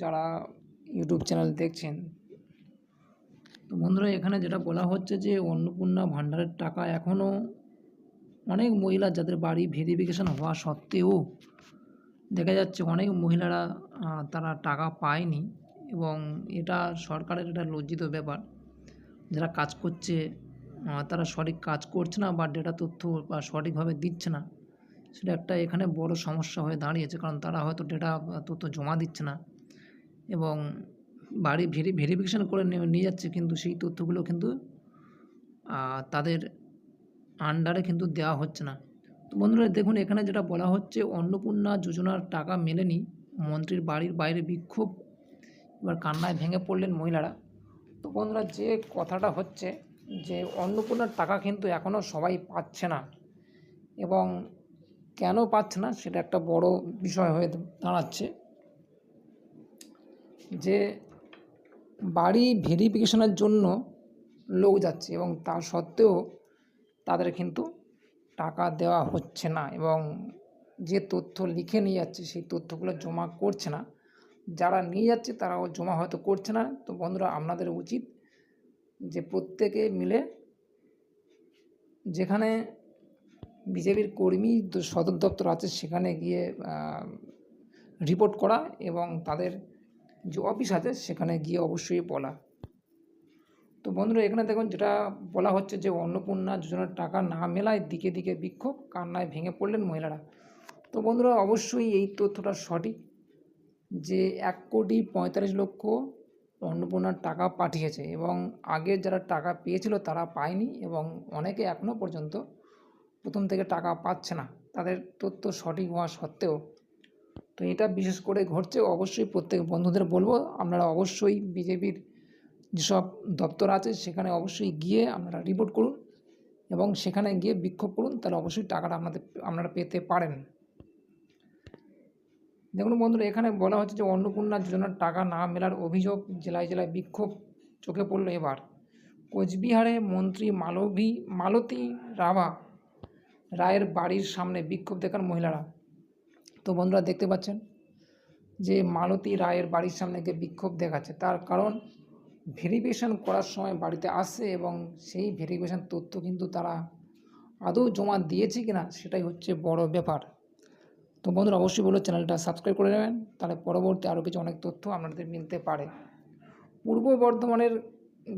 যারা YouTube channel দেখছেন। তো বন্ধুরা, এখানে যেটা বলা হচ্ছে যে অন্নপূর্ণা ভাণ্ডারের টাকা এখনও অনেক মহিলা যাদের বাড়ি ভেরিফিকেশন হওয়া সত্ত্বেও দেখা যাচ্ছে অনেক মহিলারা তারা টাকা পায়নি, এবং এটা সরকারের একটা লজ্জিত ব্যাপার। যারা কাজ করছে তারা সঠিক কাজ করছে না, বা ডেটা তথ্য বা সঠিকভাবে দিচ্ছে না। সেটা একটা এখানে বড় সমস্যা হয়ে দাঁড়িয়েছে, কারণ তারা হয়তো ডেটা তথ্য জমা দিচ্ছে না, এবং বাড়ি ভেরিফিকেশন করে নিয়ে যাচ্ছে, কিন্তু সেই তথ্যগুলো কিন্তু তাদের আন্ডারে কিন্তু দেওয়া হচ্ছে না। তো বন্ধুরা দেখুন, এখানে যেটা বলা হচ্ছে অন্নপূর্ণা যোজনার টাকা মেলেনি, মন্ত্রীর বাড়ির বাইরে বিক্ষোভ, এবার কান্নায় ভেঙে পড়লেন মহিলারা। তো বন্ধুরা, যে কথাটা হচ্ছে যে অন্নপূর্ণার টাকা কিন্তু এখনও সবাই পাচ্ছে না, এবং কেন পাচ্ছে না সেটা একটা বড় বিষয় হয়ে দাঁড়াচ্ছে। যে বাড়ি ভেরিফিকেশনের জন্য লোক যাচ্ছে, এবং তা সত্ত্বেও তাদের কিন্তু টাকা দেওয়া হচ্ছে না, এবং যে তথ্য লিখে নিয়ে যাচ্ছে সেই তথ্যগুলো জমা করছে না। যারা নিয়ে যাচ্ছে তারাও জমা হয়তো করছে না। তো বন্ধুরা, আপনাদের উচিত যে প্রত্যেকে মিলে, যেখানে বিজেপির কর্মী সদর দপ্তর আছে সেখানে গিয়ে রিপোর্ট করা, এবং তাদের যে অফিস আছে সেখানে গিয়ে অবশ্যই বলা। তো বন্ধুরা, এখানে দেখুন যেটা বলা হচ্ছে যে অন্নপূর্ণা যোজনার টাকা না মেলায় দিকে দিকে বিক্ষোভ, কান্নায় ভেঙে পড়লেন মহিলারা। তো বন্ধুরা, অবশ্যই এই তথ্যটা সঠিক যে 1,45,00,000 অন্নপূর্ণার টাকা পাঠিয়েছে, এবং আগে যারা টাকা পেয়েছিল তারা পায়নি, এবং অনেকে এখনও পর্যন্ত প্রথম থেকে টাকা পাচ্ছে না, তাদের তথ্য সঠিক হওয়া সত্ত্বেও। তো এটা বিশেষ করে ঘটছে। অবশ্যই প্রত্যেক বন্ধুদের বলবো, আপনারা অবশ্যই বিজেপির যেসব দপ্তর আছে সেখানে অবশ্যই গিয়ে আপনারা রিপোর্ট করুন, এবং সেখানে গিয়ে বিক্ষোভ করুন, তাহলে অবশ্যই টাকাটা আপনারা পেতে পারেন। দেখুন বন্ধুরা, এখানে বলা হচ্ছে যে অন্নপূর্ণা যোজনার টাকা না মেলার অভিযোগ, জেলায় জেলায় বিক্ষোভ চোখে পড়ল এবার। কোচবিহারে মন্ত্রী মালতী রায়ের বাড়ির সামনে বিক্ষোভ দেখান মহিলারা। তো বন্ধুরা দেখতে পাচ্ছেন যে মালতী রায়ের বাড়ির সামনে গিয়ে বিক্ষোভ দেখাচ্ছে, তার কারণ ভেরিফিকেশন করার সময় বাড়িতে আসছে, এবং সেই ভেরিফিকেশন তথ্য কিন্তু তারা আদৌ জমা দিয়েছে কিনা সেটাই হচ্ছে বড় ব্যাপার। তো বন্ধুরা, অবশ্যই বলো চ্যানেলটা সাবস্ক্রাইব করে নেবেন, তাহলে পরবর্তী আরও কিছু অনেক তথ্য আপনাদের মিলতে পারে। পূর্ব বর্ধমানের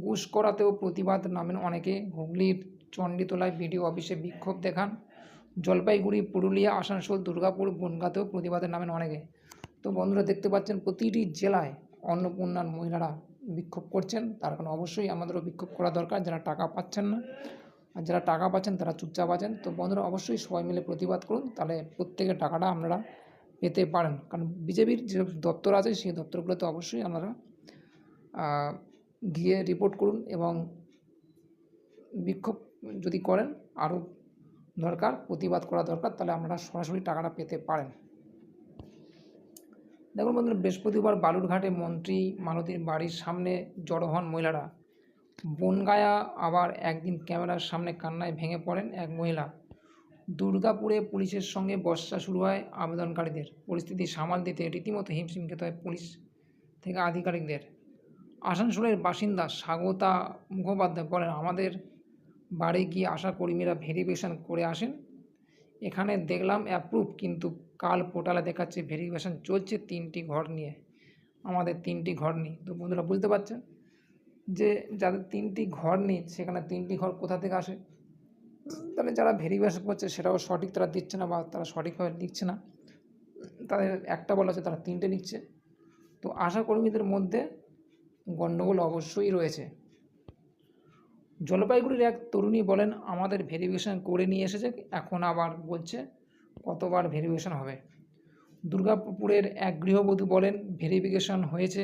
ঘুষকরাতেও প্রতিবাদ নামেন অনেকে। হুগলির চণ্ডীতলায় বিডিও অফিসে বিক্ষোভ দেখান। জলপাইগুড়ি, পুরুলিয়া, আসানসোল, দুর্গাপুর, বনগাঁতেও প্রতিবাদে নামেন অনেকে। তো বন্ধুরা দেখতে পাচ্ছেন প্রতিটি জেলায় অন্নপূর্ণার মহিলারা বিক্ষোভ করছেন, তার কারণে অবশ্যই আমাদেরও বিক্ষোভ করা দরকার, যারা টাকা পাচ্ছেন না। আর যারা টাকা পাচ্ছেন তারা চুপচাপ আছেন। তো বন্ধুরা, অবশ্যই সবাই মিলে প্রতিবাদ করুন, তাহলে প্রত্যেকের টাকাটা আপনারা পেতে পারেন। কারণ বিজেপির যে দপ্তর আছে সেই দপ্তরগুলোতে অবশ্যই আপনারা গিয়ে রিপোর্ট করুন, এবং বিক্ষোভ যদি করেন আরও দরকার, প্রতিবাদ করা দরকার, তাহলে আপনারা সরাসরি টাকাটা পেতে পারেন। দেখুন বন্ধুরা, বৃহস্পতিবার বালুরঘাটে মন্ত্রী মালতীর বাড়ির সামনে জড়ো হন মহিলারা। বনগাঁয়া আবার একদিন ক্যামেরার সামনে কান্নায় ভেঙে পড়েন এক মহিলা। দুর্গাপুরে পুলিশের সঙ্গে বচসা শুরু হয় আবেদনকারীদের। পরিস্থিতি সামাল দিতে রীতিমতো হিমশিম খেতে হয় পুলিশ থেকে আধিকারিকদের। আসানসোলের বাসিন্দা স্বাগতা মুখোপাধ্যায় বলেন, আমাদের বাড়ি গিয়ে আশা কর্মীরা ভেরিফিকেশন করে আসেন, এখানে দেখলাম অ্যাপ্রুভ, কিন্তু কাল পোর্টালে দেখাচ্ছে ভেরিফিকেশন চলছে 3টি ঘর নিয়ে, আমাদের 3টি ঘর নেই। তো বন্ধুরা বুঝতে পারছেন যে যাদের 3টি ঘর নেই সেখানে 3টি ঘর কোথা থেকে আসে। তাহলে যারা ভেরিফিকেশন করছে সেটাও সঠিক তারা দিচ্ছে না, বা তারা সঠিকভাবে লিখছে না, তাদের একটা বলা আছে তারা 3টে লিখছে। তো আশা কর্মীদের মধ্যে গণ্ডগোল অবশ্যই রয়েছে। জলপাইগুড়ির এক তরুণী বলেন, আমাদের ভেরিফিকেশন করে নিয়ে এসেছে, এখন আবার বলছে কতবার ভেরিফিকেশন হবে। দুর্গাপুরের এক গৃহবধূ বলেন, ভেরিফিকেশন হয়েছে,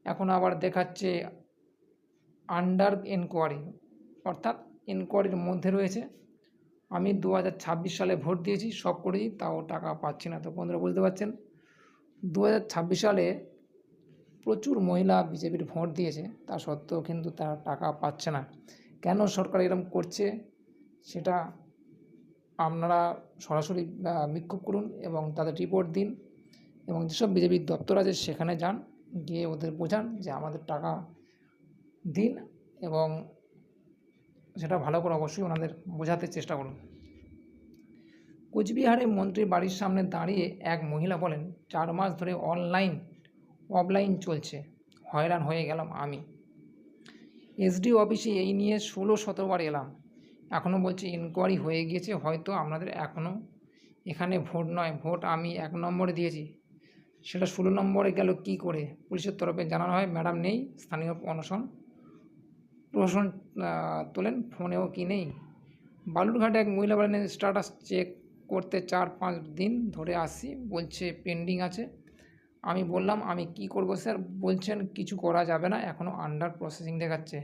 এখন আবার দেখাচ্ছে আন্ডার এনকোয়ারি, অর্থাৎ এনকোয়ারির মধ্যে রয়েছে। আমি 2026 সালে ভোট দিয়েছি, সব করেছি, তাও টাকা পাচ্ছি না। তো বন্ধুরা বুঝতে পারছেন 2026 সালে প্রচুর মহিলা বিজেপির ভোট দিয়েছে, তা সত্ত্বেও কিন্তু তারা টাকা পাচ্ছে না। কেন সরকার এরকম করছে সেটা আপনারা সরাসরি বিক্ষোভ করুন, এবং তাদের রিপোর্ট দিন, এবং যেসব বিজেপির দপ্তর আছে সেখানে যান, গিয়ে ওদের বোঝান যে আমাদের টাকা দিন, এবং সেটা ভালো করে অবশ্যই ওনাদের বোঝাতে চেষ্টা করুন। কোচবিহারে মন্ত্রীর বাড়ির সামনে দাঁড়িয়ে এক মহিলা বলেন, 4 মাস ধরে অনলাইন অফলাইন চলছে, হয়রান হয়ে গেলাম আমি। এসডিও অফিসে এই নিয়ে 16-17 বার এলাম, এখনও বলছে ইনকোয়ারি হয়ে গিয়েছে, হয়তো আপনাদের এখনও এখানে ভোট নয়, ভোট আমি 1 নম্বরে দিয়েছি, সেটা 16 নম্বরে গেল কী করে? পুলিশের তরফে জানানো হয় ম্যাডাম নেই, স্থানীয় প্রশাসন তোলেন, ফোনেও কি নেই। বালুরঘাটে এক মহিলা বলেন, স্ট্যাটাস চেক করতে 4-5 দিন ধরে আসি, বলছে পেন্ডিং আছে। আমি বললাম আমি কি করব স্যার? বলছেন কিছু করা যাবে না, এখনও আন্ডার প্রসেসিং দেখাচ্ছে।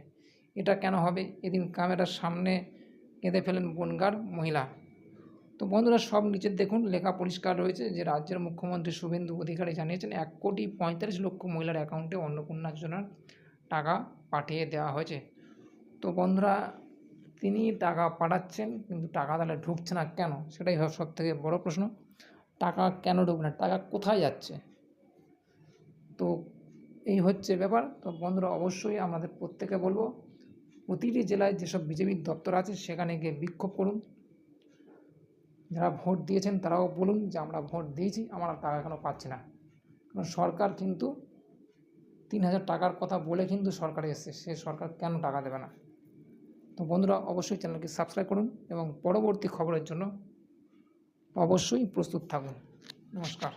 এটা কেন হবে? এদিন ক্যামেরার সামনে কেঁদে ফেলেন বনগাঁর মহিলা। তো বন্ধুরা, সব নিচে দেখুন লেখা পরিষ্কার রয়েছে যে রাজ্যের মুখ্যমন্ত্রী শুভেন্দু অধিকারী জানিয়েছেন 1,45,00,000 মহিলার অ্যাকাউন্টে অন্নপূর্ণা যোজনার টাকা পাঠিয়ে দেওয়া হয়েছে। তো বন্ধুরা, তিনি টাকা পাঠাচ্ছেন কিন্তু টাকা তাহলে ঢুকছে না কেন? সেটাই সবথেকে বড় প্রশ্ন। টাকা কেন ঢুকবে না? টাকা কোথায় যাচ্ছে? তো এই হচ্ছে ব্যাপার। তো বন্ধুরা, অবশ্যই আমাদের প্রত্যেকে বলব, প্রতিটি জেলায় যেসব বিজেপির দপ্তর আছে সেখানে গিয়ে বিক্ষোভ করুন। যারা ভোট দিয়েছেন তারাও বলুন যে আমরা ভোট দিয়েছি, আমরা টাকা এখনও পাচ্ছি না। কারণ সরকার কিন্তু 3,000 টাকার কথা বলে কিন্তু সরকারে এসেছে, সে সরকার কেন টাকা দেবে না? তো বন্ধুরা, অবশ্যই চ্যানেলকে সাবস্ক্রাইব করুন এবং পরবর্তী খবরের জন্য অবশ্যই প্রস্তুত থাকুন। নমস্কার।